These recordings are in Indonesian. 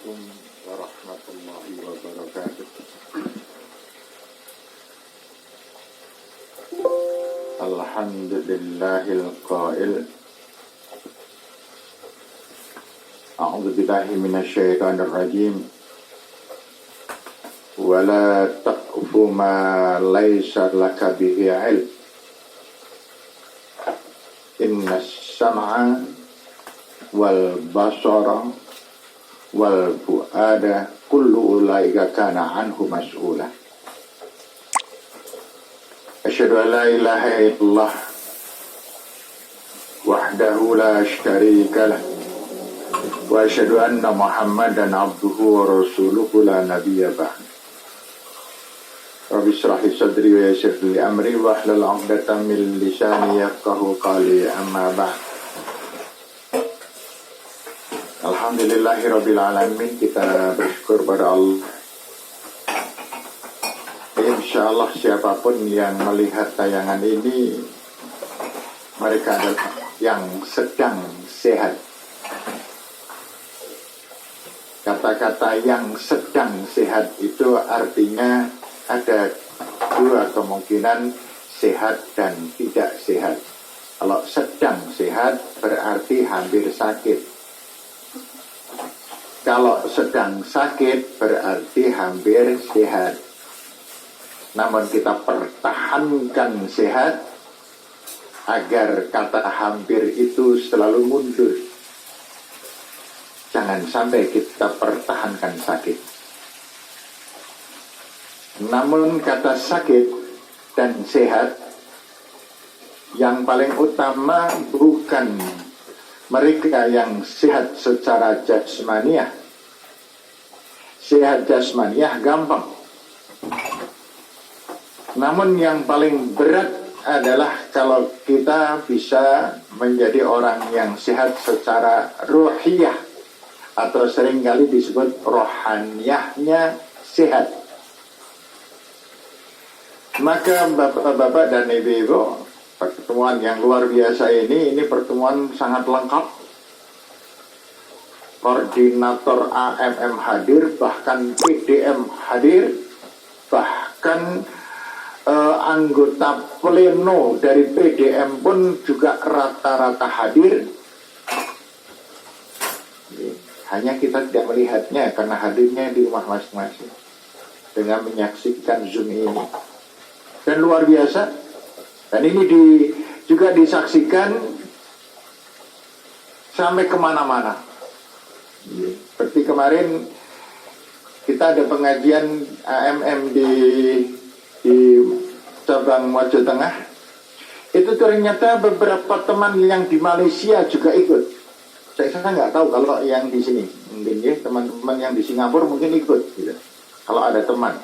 Assalamualaikum warahmatullahi wabarakatuh. Alhamdulillahil qail. A'udzu billahi minasyaitonir rajim. Wala taqfu ma laysa laka bihi ilm. Innas sam'a wal basara wal fu'ada kullu ulaika kana anhu mas'ula. Asyhadu an la ilaha illallah wahdahu la syarika lah wa asyhadu anna Muhammadan abduhu wa rasuluhu la nabiyya ba'd. Rabbi shrah li sadri wa yassir li amri wa hlul 'uqdatam min lisani yafqahu qawli, amma ba'd. Alhamdulillahirabbil alamin, kita bersyukur pada Allah. Insyaallah siapapun yang melihat tayangan ini, mereka adalah yang sedang sehat. Kata-kata yang sedang sehat itu artinya ada dua kemungkinan, sehat dan tidak sehat. Kalau sedang sehat berarti hampir sakit. Kalau sedang sakit berarti hampir sehat. Namun kita pertahankan sehat agar kata hampir itu selalu mundur. Jangan sampai kita pertahankan sakit. Namun kata sakit dan sehat, yang paling utama bukan mereka yang sehat secara jasmaniah. Sehat jasmaniah gampang. Namun yang paling berat adalah kalau kita bisa menjadi orang yang sehat secara ruhiyah, atau seringkali disebut rohaniyahnya sehat. Maka bapak-bapak dan ibu-ibu, pertemuan yang luar biasa ini pertemuan sangat lengkap. Koordinator AMM hadir, bahkan PDM hadir, bahkan anggota pleno dari PDM pun juga rata-rata hadir. Hanya kita tidak melihatnya karena hadirnya di rumah masing-masing dengan menyaksikan Zoom ini. Dan luar biasa. Dan ini juga disaksikan sampai kemana-mana. Seperti kemarin kita ada pengajian AMM di cabang Mojo Tengah. Itu ternyata beberapa teman yang di Malaysia juga ikut. Saya nggak tahu kalau yang di sini. Mungkin ya teman-teman yang di Singapura mungkin ikut. Gitu. Kalau ada teman.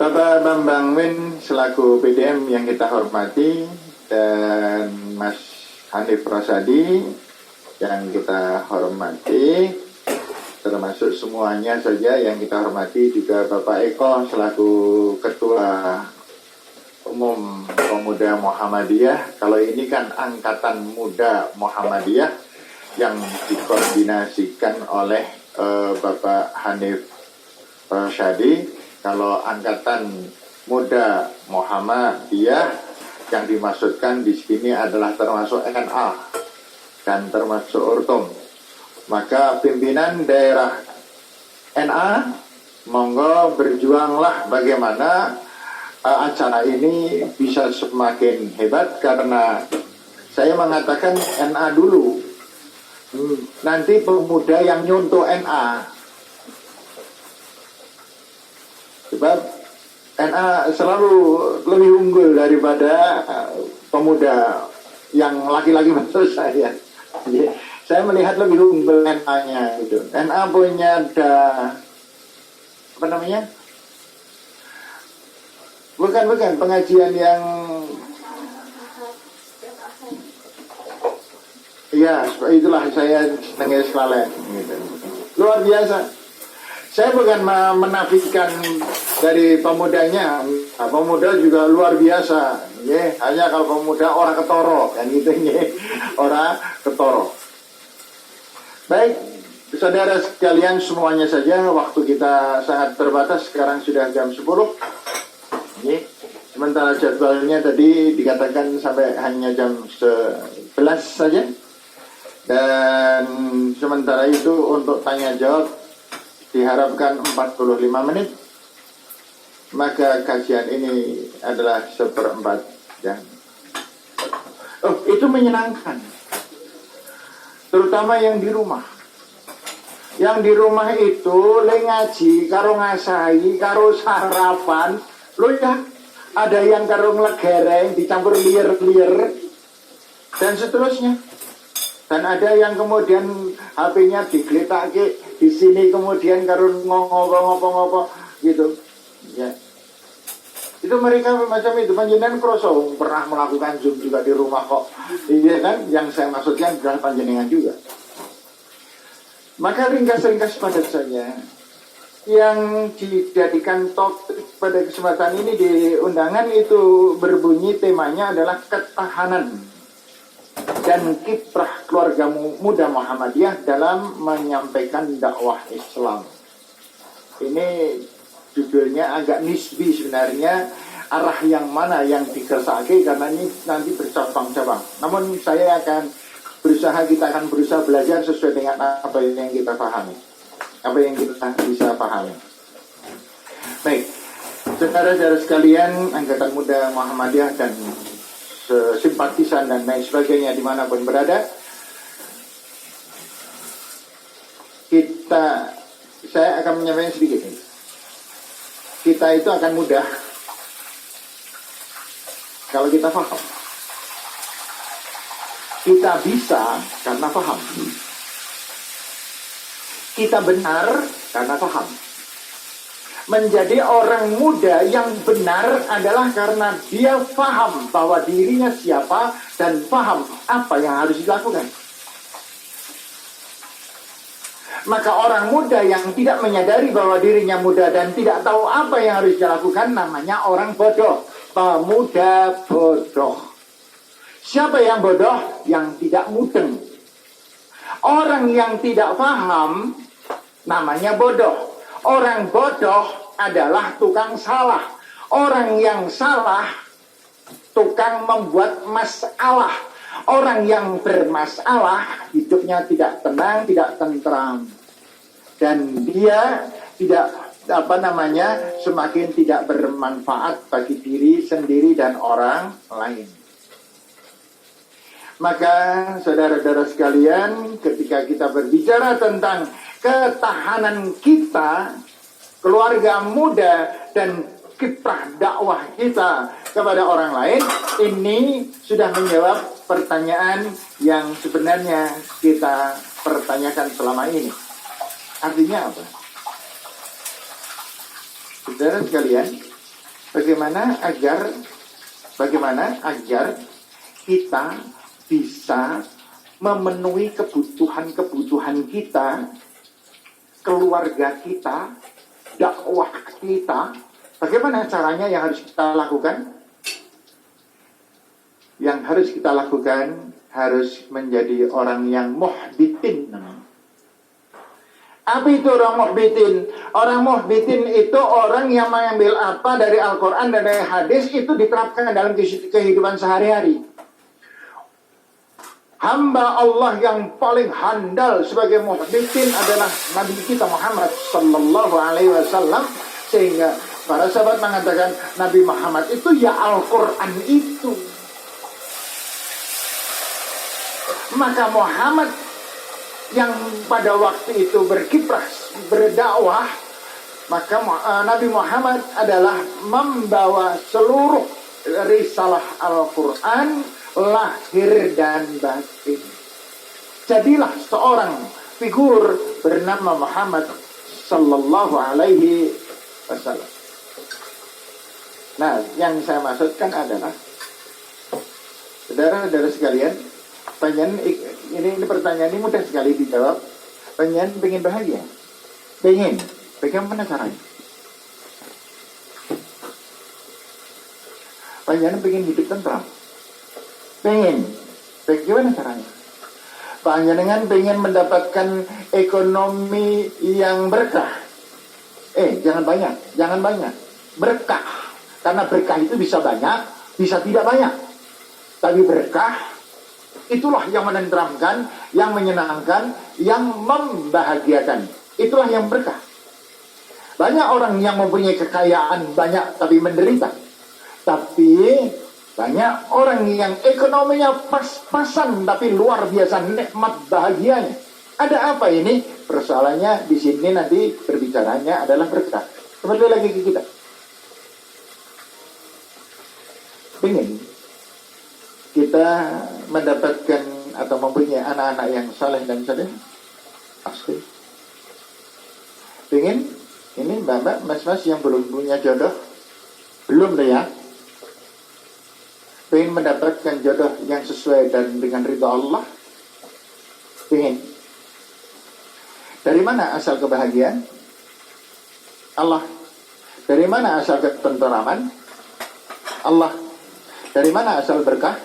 Bapak Bambang Win selaku PDM yang kita hormati, dan Mas Hanif Rosadi yang kita hormati, termasuk semuanya saja yang kita hormati, juga Bapak Eko selaku Ketua Umum Pemuda Muhammadiyah. Kalau ini kan Angkatan Muda Muhammadiyah yang dikoordinasikan oleh Bapak Hanif Rosadi. Kalau Angkatan Muda Muhammadiyah yang dimaksudkan di sini adalah termasuk NA dan termasuk Urtum. Maka pimpinan daerah NA, monggo berjuanglah bagaimana acara ini bisa semakin hebat, karena saya mengatakan NA dulu, nanti pemuda yang nyuntuk NA. Sebab NA selalu lebih unggul daripada pemuda yang laki-laki maksud saya. Saya melihat lebih unggul NA-nya gitu. NA punya ada apa namanya? Bukan pengajian yang ya, itulah saya senang sekali gitu. Luar biasa. Saya bukan menafikan dari pemudanya, pemuda juga luar biasa. Hanya kalau pemuda orang ketoro, kan gitu, orang ketoro. Baik, saudara sekalian semuanya saja, waktu kita sangat terbatas, sekarang sudah jam 10. Ini, sementara jadwalnya tadi dikatakan sampai hanya jam 11 saja. Dan sementara itu untuk tanya jawab diharapkan 45 menit. Maka kajian ini adalah 1/4 jam. Oh, itu menyenangkan. Terutama yang di rumah. Yang di rumah itu le ngaji, karo ngasai, karo sarapan. Lo ya, ada yang karo nglegereng, dicampur lier-lier, dan seterusnya. Dan ada yang kemudian HP-nya digletak di sini, kemudian karo ngopo-ngopo gitu. Ya. Itu mereka macam itu. Panjenengan kroso pernah melakukan Zoom juga di rumah kok. Iya kan? Yang saya maksudkan adalah panjenengan juga. Maka ringkas-ringkas padat saja. Yang dijadikan topik pada kesempatan ini di undangan itu berbunyi, temanya adalah ketahanan dan kiprah keluarga muda Muhammadiyah dalam menyampaikan dakwah Islam. Ini judulnya agak nisbi sebenarnya, arah yang mana yang dikersake karena ini nanti bercabang-cabang. Namun saya kita akan berusaha belajar sesuai dengan apa yang kita pahami, apa yang kita bisa pahami. Baik, saudara-saudara sekalian, Angkatan Muda Muhammadiyah dan simpatisan dan lain sebagainya dimanapun berada, saya akan menyampaikan sedikit ini. Kita itu akan mudah kalau kita paham. Kita bisa karena paham. Kita benar karena paham. Menjadi orang muda yang benar adalah karena dia paham bahwa dirinya siapa dan paham apa yang harus dilakukan. Maka orang muda yang tidak menyadari bahwa dirinya muda dan tidak tahu apa yang harus dilakukan namanya orang bodoh. Pemuda bodoh. Siapa yang bodoh? Yang tidak mudeng. Orang yang tidak paham namanya bodoh. Orang bodoh adalah tukang salah. Orang yang salah tukang membuat masalah. Orang yang bermasalah hidupnya tidak tenang, tidak tentram, dan dia tidak semakin tidak bermanfaat bagi diri sendiri dan orang lain. Maka saudara-saudara sekalian, ketika kita berbicara tentang ketahanan kita, keluarga muda dan kiprah dakwah kita kepada orang lain, ini sudah menjawab pertanyaan yang sebenarnya kita pertanyakan selama ini. Artinya apa? Saudara sekalian, bagaimana agar kita bisa memenuhi kebutuhan kita, keluarga kita, dakwah kita? Bagaimana caranya yang harus kita lakukan? Yang harus kita lakukan harus menjadi orang yang muhbitin. Apa itu orang muhbitin? Orang muhbitin itu orang yang mengambil apa dari Al-Quran dan dari hadis itu diterapkan dalam kehidupan sehari-hari. Hamba Allah yang paling handal sebagai muhbitin adalah Nabi kita Muhammad sallallahu alaihi wasallam, sehingga para sahabat mengatakan Nabi Muhammad itu ya Al-Quran itu. Maka Muhammad yang pada waktu itu berkiprah, berdakwah, maka Nabi Muhammad adalah membawa seluruh risalah Al-Quran, lahir dan batin. Jadilah seorang figur bernama Muhammad sallallahu alaihi wasallam. Nah, yang saya maksudkan adalah, saudara-saudara sekalian, ini pertanyaan ini mudah sekali dijawab. Pengen bahagia, bagaimana caranya? Pengen hidup tentram, bagaimana caranya? Panjenengan pengen mendapatkan ekonomi yang berkah. Jangan banyak. Berkah. Karena berkah itu bisa banyak, bisa tidak banyak. Tapi berkah, itulah yang menenteramkan, yang menyenangkan, yang membahagiakan. Itulah yang berkah. Banyak orang yang mempunyai kekayaan banyak tapi menderita. Tapi banyak orang yang ekonominya pas-pasan tapi luar biasa nikmat bahagianya. Ada apa ini? Persoalannya di sini nanti berbicaranya adalah berkah. Kembali lagi ke kita. Ingin kita mendapatkan atau mempunyai anak-anak yang saleh dan saleh? Pasti. Ingin ini mbak-mbak, mas-mas yang belum punya jodoh, belum deh ya. Pengen mendapatkan jodoh yang sesuai dan dengan ridha Allah? Pengen. Dari mana asal kebahagiaan? Allah. Dari mana asal ketenteraman? Allah. Dari mana asal berkah?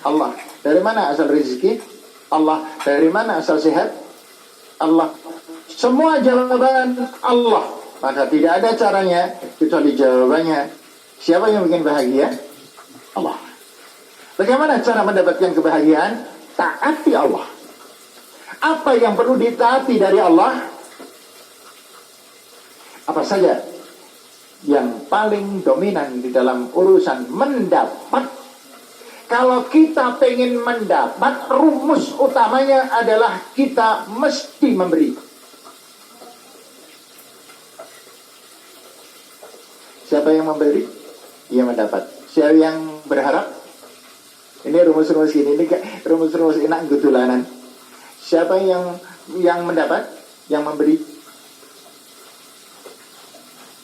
Allah. Dari mana asal rezeki? Allah. Dari mana asal sehat? Allah. Semua jawaban Allah. Maka tidak ada caranya kecuali jawabannya. Siapa yang bikin bahagia? Allah. Bagaimana cara mendapatkan kebahagiaan? Taati Allah. Apa yang perlu ditaati dari Allah? Apa saja yang paling dominan di dalam urusan mendapat? Kalau kita pengen mendapat, rumus utamanya adalah kita mesti memberi. Siapa yang memberi? Ia mendapat. Siapa yang berharap? Ini rumus-rumus ini rumus-rumus enak gutulanan. Siapa yang mendapat? Yang memberi.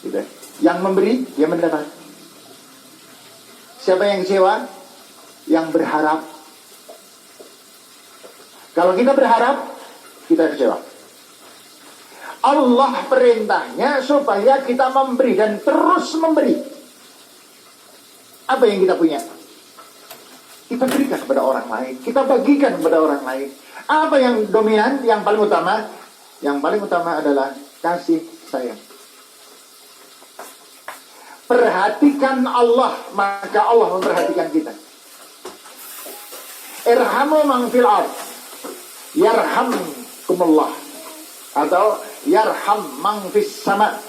Gitu. Yang memberi, dia mendapat. Siapa yang kecewa? Yang berharap. Kalau kita berharap, kita kecewa. Allah perintahnya supaya kita memberi dan terus memberi. Apa yang kita punya? Kita berikan kepada orang lain. Kita bagikan kepada orang lain. Apa yang dominan, yang paling utama? Yang paling utama adalah kasih sayang. Perhatikan Allah, maka Allah memperhatikan kita. Irhamu man fil ard yarhamkumullah, atau yarham man fis sama.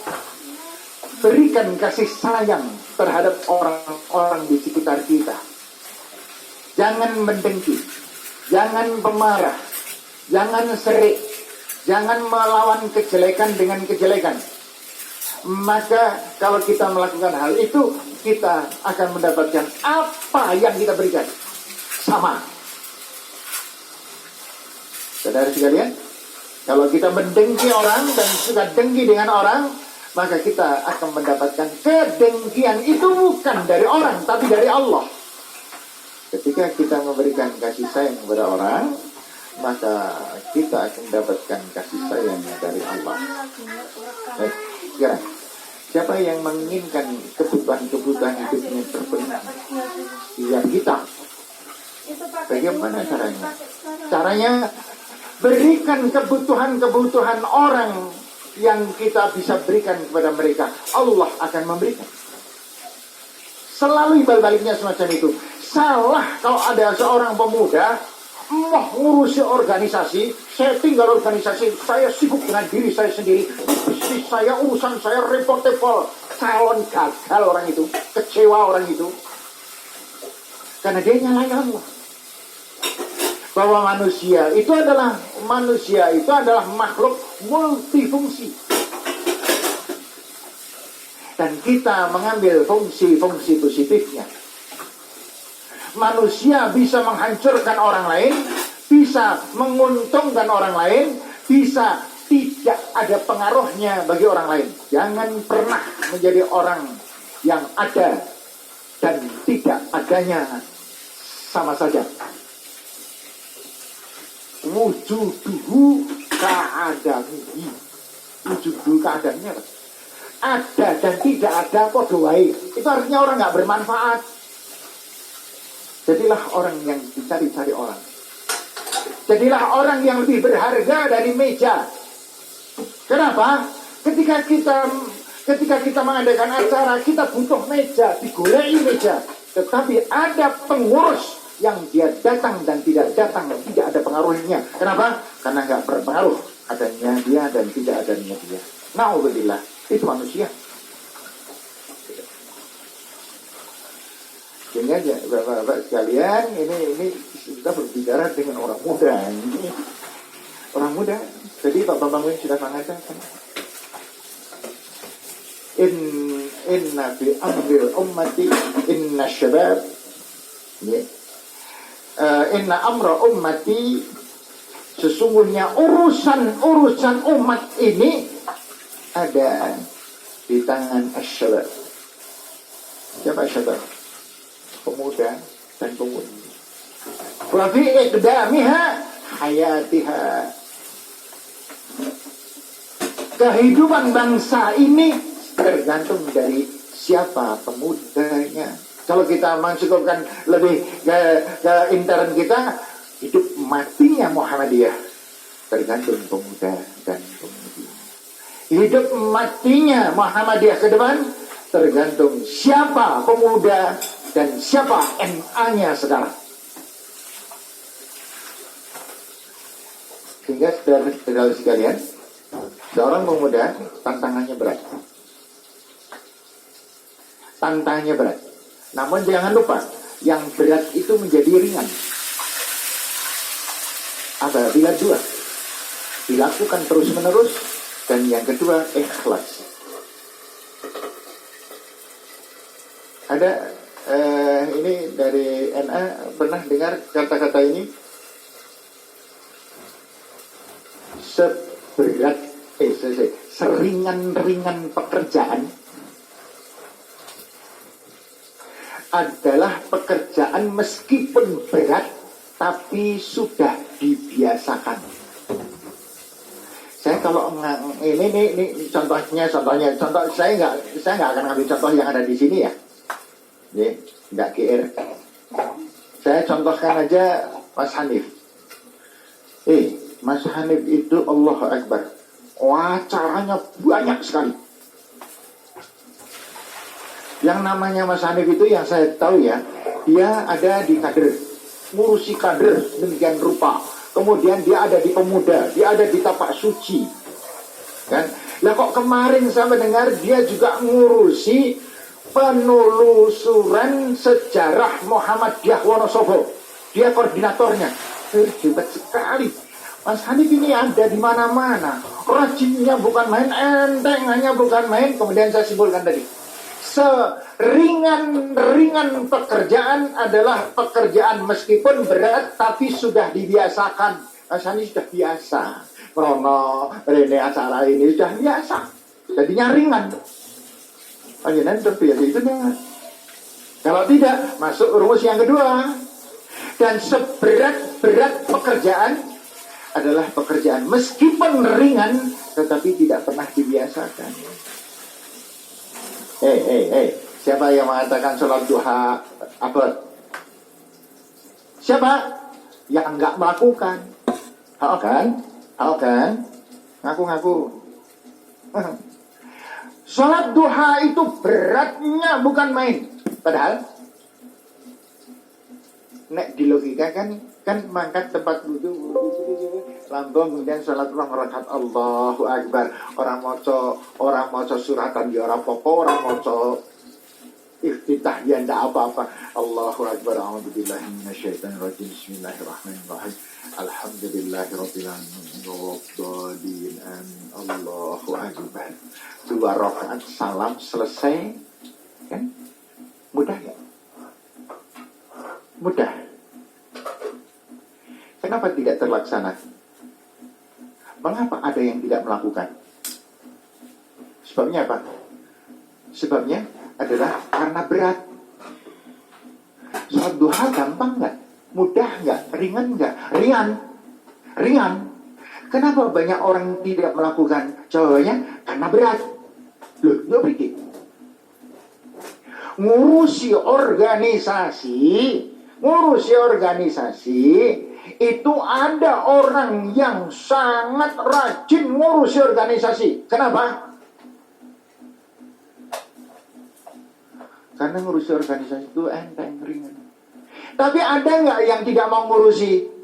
Berikan kasih sayang terhadap orang-orang di sekitar kita. Jangan mendengki, jangan pemarah, jangan serik, jangan melawan kejelekan dengan kejelekan. Maka kalau kita melakukan hal itu, kita akan mendapatkan apa yang kita berikan. Sama. Saudara sekalian, kalau kita mendengki orang dan suka dengki dengan orang, maka kita akan mendapatkan kedengkian itu bukan dari orang, tapi dari Allah. Ketika kita memberikan kasih sayang kepada orang, maka kita akan mendapatkan kasih sayang dari Allah. Baik, sekarang siapa yang menginginkan kebutuhan hidupnya terpenuhi? Ya kita. Bagaimana caranya? Caranya berikan kebutuhan orang yang kita bisa berikan kepada mereka. Allah akan memberikan. Selalu balik-baliknya semacam itu. Salah kalau ada seorang pemuda mau ngurusi organisasi, saya tinggal organisasi, saya sibuk dengan diri saya sendiri, bisnis saya, urusan saya repot-repot. Calon gagal orang itu, kecewa orang itu, karena dia nyalain Allah. Bahwa manusia itu adalah makhluk multifungsi, dan kita mengambil fungsi-fungsi positifnya. Manusia bisa menghancurkan orang lain, bisa menguntungkan orang lain, bisa tidak ada pengaruhnya bagi orang lain. Jangan pernah menjadi orang yang ada dan tidak adanya sama saja. Wujuduhu ka'adamihi. Wujuduhu keadaannya apa? Ada dan tidak ada podo wae. Itu artinya orang gak bermanfaat. Jadilah orang yang dicari-cari orang. Jadilah orang yang lebih berharga dari meja. Kenapa? Ketika kita mengadakan acara, kita butuh meja, digoleki meja. Tetapi ada pengurus yang dia datang dan tidak datang, tidak ada pengaruhnya. Kenapa? Karena nggak berpengaruh adanya dia dan tidak adanya dia. Na'udzubillah, itu manusia. Sehingga ya, bapak-bapak sekalian, ini kita berbicara dengan orang muda. Ini orang muda. Jadi Pak Bambang sudah mengatakan, inna fi amril ummati inna syabab, inna amra ummati, sesungguhnya urusan umat ini ada di tangan asyabab. Siapa asyabab? Pemuda dan pemudi. Wa fi iqdamiha hayatiha. Kehidupan bangsa ini tergantung dari siapa pemudanya. Kalau kita masukkan lebih ke intern kita, hidup matinya Muhammadiyah tergantung pemuda dan pemudi. Hidup matinya Muhammadiyah ke depan tergantung siapa pemuda dan siapa MA-nya sekarang. Sehingga saudara sekalian, seorang pemuda tantangannya berat. Tantangannya berat. Namun jangan lupa, yang berat itu menjadi ringan apabila dua, dilakukan terus-menerus, dan yang kedua ikhlas. Ada ini dari NA, pernah dengar kata-kata ini? Seringan-ringan pekerjaan adalah pekerjaan meskipun berat tapi sudah dibiasakan. Saya kalau ini contohnya saya nggak akan ambil contoh yang ada di sini ya. Nggak GR. Saya contohkan aja Mas Hanif. Mas Hanif itu Allahu Akbar, acaranya banyak sekali. Yang namanya Mas Hanif itu yang saya tahu ya, dia ada di kader, ngurusi kader demikian rupa. Kemudian dia ada di pemuda, dia ada di tapak suci. Kan? Lah kok kemarin saya mendengar dia juga ngurusi penelusuran sejarah Muhammadiyah Wonosobo. Dia koordinatornya. Hebat sekali. Mas Hanif ini ada di mana-mana. Rajinnya bukan main, entengannya bukan main. Kemudian saya simpulkan tadi, seringan-ringan pekerjaan adalah pekerjaan meskipun berat tapi sudah dibiasakan. Mas Hanif sudah biasa. Rono, ini acara ini sudah biasa. Jadinya ringan. Panjenengan terbiasa itu dengan. Kalau tidak, masuk rumus yang kedua. Dan seberat-berat pekerjaan adalah pekerjaan meskipun ringan tetapi tidak pernah dibiasakan. Siapa yang mengatakan sholat duha abad? Siapa yang enggak melakukan? Kan? Ngaku-ngaku. Sholat duha itu beratnya bukan main. Padahal nek di logika kan mangkat tempat duduk lambung, kemudian sholat ulang rakaat Allahu Akbar. Orang moco suratan ya ora apa-apa, orang moco iftitah ya ndak apa-apa. Allahu Akbar. A'udzubillahi minasyaitonir rajim. Bismillahirrahmanirrahim. Alhamdulillahirabbil alamin. Waddallin. Allahu Akbar. 2 rakaat salam selesai. Kan? Mudah ya? Mudah. Kenapa tidak terlaksana? Mengapa ada yang tidak melakukan? Sebabnya apa? Sebabnya adalah karena berat. Sholat duha gampang nggak? Mudah nggak? Ringan nggak? Ringan. Kenapa banyak orang tidak melakukan? Jawabannya karena berat. Loh, nggak berarti. Ngurusi organisasi itu ada orang yang sangat rajin ngurusi organisasi. Kenapa? Karena ngurusi organisasi itu enteng, ringan. Tapi ada nggak yang tidak mau ngurusi?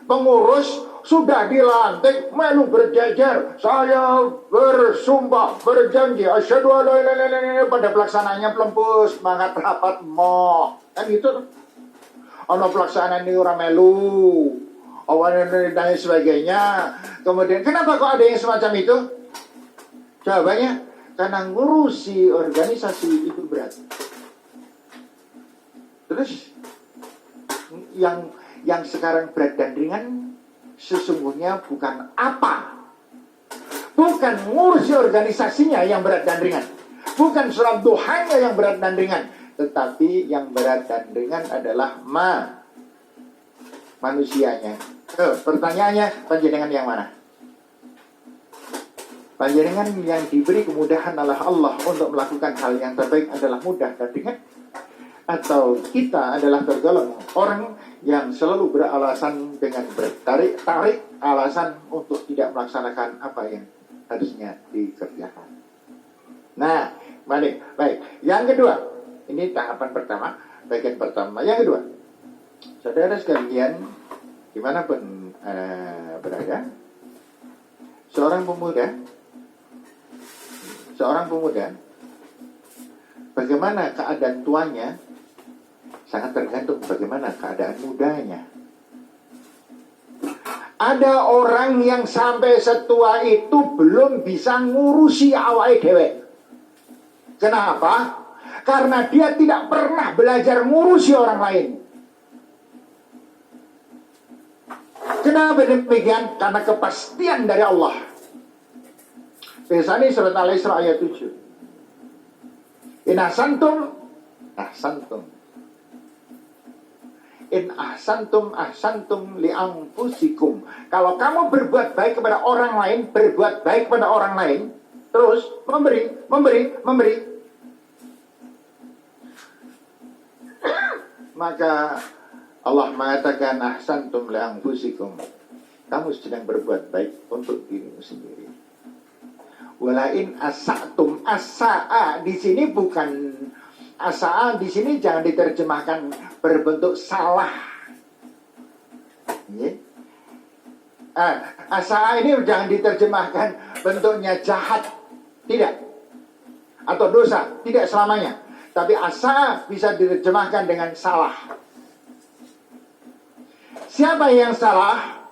Pengurus sudah dilantik, melu berjajar. Saya bersumpah, berjanji, asyhadu alla ilaha illallah. Pada pelaksanaannya pelempus, semangat rapat moh. Kan gitu. Ono pelaksanaan ini orang melu, awan dan sebagainya. Kemudian kenapa kok ada yang semacam itu? Jawabannya karena ngurusi organisasi itu berat. Terus yang sekarang berat dan ringan sesungguhnya bukan apa, bukan ngurusi organisasinya yang berat dan ringan, bukan sholat duhanya yang berat dan ringan, tetapi yang berat dan ringan adalah manusianya. Pertanyaannya, panjenengan yang mana? Panjenengan yang diberi kemudahan oleh Allah untuk melakukan hal yang terbaik adalah mudah dan ringan, atau kita adalah tergolong orang yang selalu beralasan dengan bertarik-tarik alasan untuk tidak melaksanakan apa yang harusnya dikerjakan. Nah, baik. Yang kedua, ini tahapan pertama, bagian pertama. Yang kedua, saudara sekalian, dimanapun berada, seorang pemuda, bagaimana keadaan tuanya sangat tergantung bagaimana keadaan mudanya. Ada orang yang sampai setua itu belum bisa ngurusi awake dhewe. Kenapa? Karena dia tidak pernah belajar ngurusi orang lain. Kenapa demikian? Karena kepastian dari Allah. Biasanya surat Al-Isra ayat 7. In ahsantum ahsantum li anfusikum. Kalau kamu berbuat baik kepada orang lain, terus memberi. Maka Allah mengatakan ahsantum li anfusikum. Kamu sedang berbuat baik untuk dirimu sendiri. Walain asa'tum, asa'a di sini bukan asa'a di sini jangan diterjemahkan berbentuk salah. Asa'a ini jangan diterjemahkan bentuknya jahat, tidak, atau dosa, tidak selamanya. Tapi asa'a bisa diterjemahkan dengan salah. Siapa yang salah?